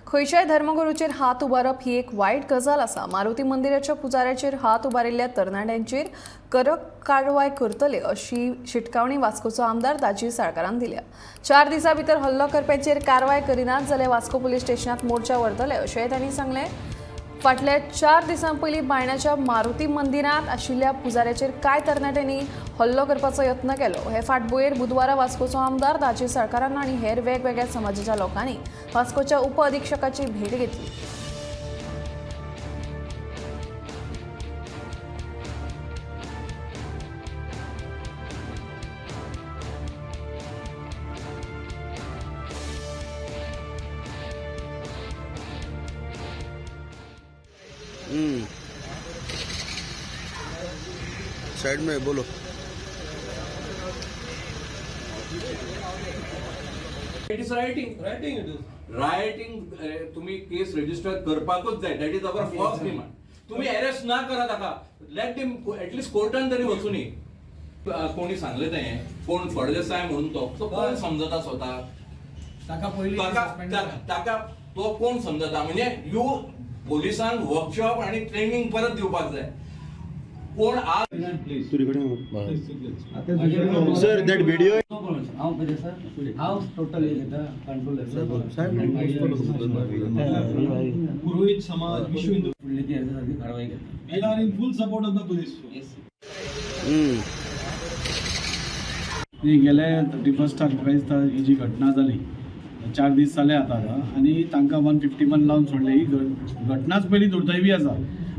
खंयच्याय धर्मगुरूचेर हात उबारप ही एक वायट गजाल आसा. मारुती मंदिराच्या पुजाऱ्याचेर हात उबारिल्ल्या तरणाट्यांचेर कडक कारवाय करतले अशी शिटकावणी वास्कोचो आमदार दाजी साळकारान दिल्या. 4 दिसां भितर हल्लो करप्यांचेर कारवाय करिनात जाल्यार वास्को पुलीस स्टेशनात मोर्चा व्हरतले अशेंय तांणी सांगलें. फाटल्या 4 दिसां पयलीं बायणाच्या मारुती मंदिरांत आशिल्ल्या पुजाऱ्याचेर कांय तरणाट्यांनी हल्लो करपाचो यत्न केलो. हे फाटभुंयेर बुधवारा वास्कोचो आमदार दाजी साळकारान आनी हेर वेगवेगळ्या समाजाच्या लोकांनी वास्कोच्या उप अधीक्षकाची भेट घेतली. साइड में बोलो. इट इज रायटिंग तुम्ही केस रजिस्टर करपाकूच जाय. That is our first demand. तुम्ही अरेस्ट ना करा ताका. लेट देम एटलीस्ट कोर्टान तरी वचूनी. कोणी सांगले तें कोण फडदेसाय म्हणून तो कोण समजता स्वता ताका तो कोण समजता. म्हणजे यू पोलिसांक वर्कशॉप आणि ट्रेनिंग परत दिवपाक जाय. कोण आज सर दैट वीडियो पुरोहित समाज विश्व Hindu we are in full support of the police. गेल्या 31 क्रायस्तार ही जी घटना जाली 4 दीस जाले आतां आनी तांकां 151 लावन सोडले. ही घटनाच पयली दुर्दैवी आसा.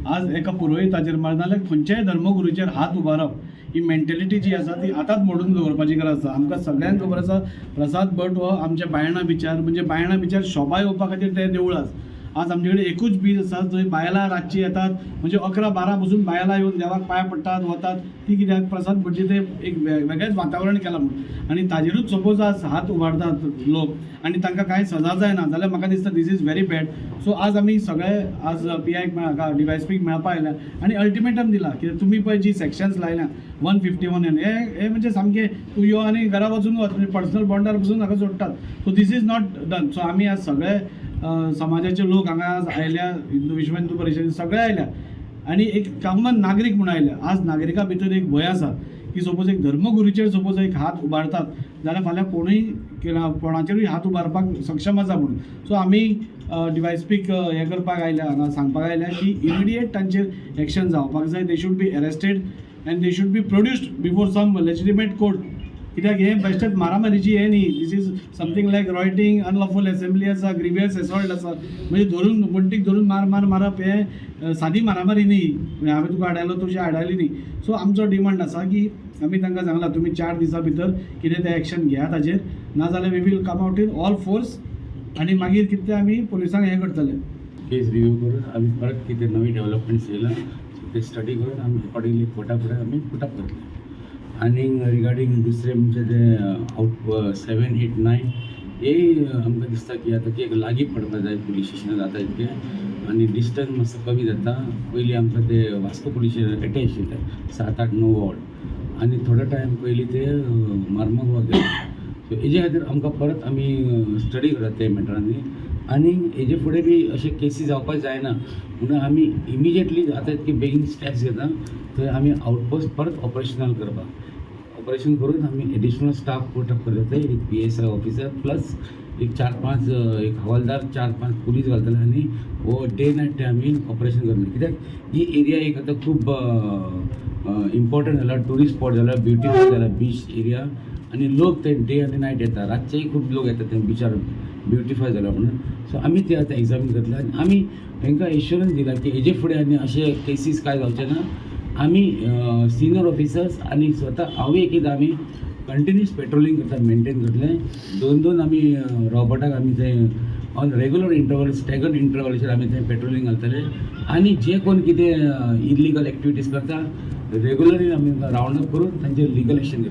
आज एका पुरोहिताचेर नाजाल्यार खंयच्याय धर्मगुरूचेर हात उबारप ही मेंटेलिटी जी आसा ती आतांच मोडून दवरपाची गरज आसा. आमकां सगळ्यांक खबर आसा प्रसाद भट हो आमच्या बायणा बिचार म्हणजे बायणा बिचार शोभा येवपा खातीर तें देवूळ आसा. आज आमचे कडेन एकूच बीच आसा जंय बायलां रातची येतात. म्हणजे 11-12 पसून बायलां येवन देवाक पांय पडटात वतात. ती कित्याक प्रसाद भटजी ते एक वेगळेंच वातावरण केलां म्हणून. आनी ताजेरूच सपोज आज हात उबारतात लोक आनी तांकां कांय सजा जायना जाल्यार म्हाका दिसता this is very bad. So आज आमी सगळे आज PIक DYSPक मेळपा आयल्या आनी अल्टिमेटम दिला की तुमी पळय जी सेक्शन्स लायल्या 151 हे म्हणजे सामकें तूं यो आनी घरा वचून वच म्हणजे पर्सनल बॉन्डार पसून हाका सोडटात. So this is not done. So आमी आज सगळे समाजाचे लोक हांगा आज आयल्या. विश्व हिंदू परिशदेन सगळे आयल्या आनी एक कॉमन नागरीक म्हणून आयल्या. आज नागरिकां भितर एक भंय आसा की सपोज एक धर्मगुरूचेर सपोज एक हात उबारतात जाल्यार फाल्यां कोणूय कोणाचेरूय हात उबारपाक सक्षम आसा म्हणून. सो आमी DYSPक हे करपाक आयल्या हांगा सांगपाक आयल्या की इमिडिएट तांचेर एक्शन जावपाक जाय. They should be arrested and they should be produced before some legitimate court. कित्याक हे बेश्टेच मारामारीची हे न्ही. This is something like rioting unlawful assembly आसा ग्रिवियस एसॉल्ट आसा. म्हणजे धरून म्हणटीक धरून मारप हे सादी मारामारी न्ही. हांवें तुका हाडलो तुजी हाडली न्ही. सो आमचो डिमांड आसा की आमी तांकां सांगला तुमी 4 दिसां भितर कितें तें एक्शन घेया ताजेर नाजाल्यार we will come out in all force आनी मागीर कितें आमी पुलिसांक हें करतले. केस रिव्यू करून आमी परत कितें नवी डेव्हलपमेंट्स येयला ते स्टडी करून आमी अकॉर्डिंगली कोर्टा फुडें आमी पुटअप करतले. आनी रिगार्डींग दुसरे म्हणजे ते आउट 7, 8, 9 हे आमकां दिसता की आतां की एक लागीं पडपा जाय पुलीस स्टेशनां जाता इतकें आनी डिस्टन्स मातसो कमी जाता. पयलीं आमकां ते वास्को पुलीस स्टेशन एटॅच येता 7, 8, 9 वॉर्ड आनी थोडो टायम पयलीं ते मार्मोग गेले. सो हेजे खातीर आमकां परत आमी स्टडी करात ते मॅटरांनी आनी हेजे फुडें बी अशे केसीस जावपाक जायना म्हणून आमी इमिजिएटली आतां इतके बेगीन स्टेप्स घेता थंय आमी आउटपोस्ट परत ऑपरेशनल करपाक ऑपरेशन करून आमी एडिशनल स्टाफ पुटअप करतले. एक PSI ऑफिसर प्लस एक 4-5 एक हवालदार 4-5 पुलीस घालतले आनी हो डे नायट ते आमी ऑपरेशन करतले. कित्याक ही एरिया एक आतां खूब इम्पॉर्टंट जाला. ट्युरिस्ट स्पॉट जाला, ब्युटिफूल जाला बीच एरिया आनी लोक ते डे आनी नायट येता. रातचेय खूब लोक येतात ते बिचार ब्युटिफाय जाला म्हणून. सो आमी ते आतां एग्जामीन करतले आनी आमी तांकां एश्युरन्स दिला की हेजे फुडें आनी अशे केसीस कांय जावचे ना. आमी सिनियर ऑफिसर्स आनी स्वता हांवूय एकदां आमी कंटिन्यूस पेट्रोलिंग करता मेंटेन करतले. 2-2 आमी रॉबोटाक आमी थंय ऑन रेग्युलर इंटरवल स्टॅगर्ड इंटरवलाचेर आमी थंय पेट्रोलिंग घालतले आनी जे कोण कितें इलिगल एक्टिविटीज करता रेग्युलरली आमी रावंड अप करून तांचेर लिगल एक्शन घेतले.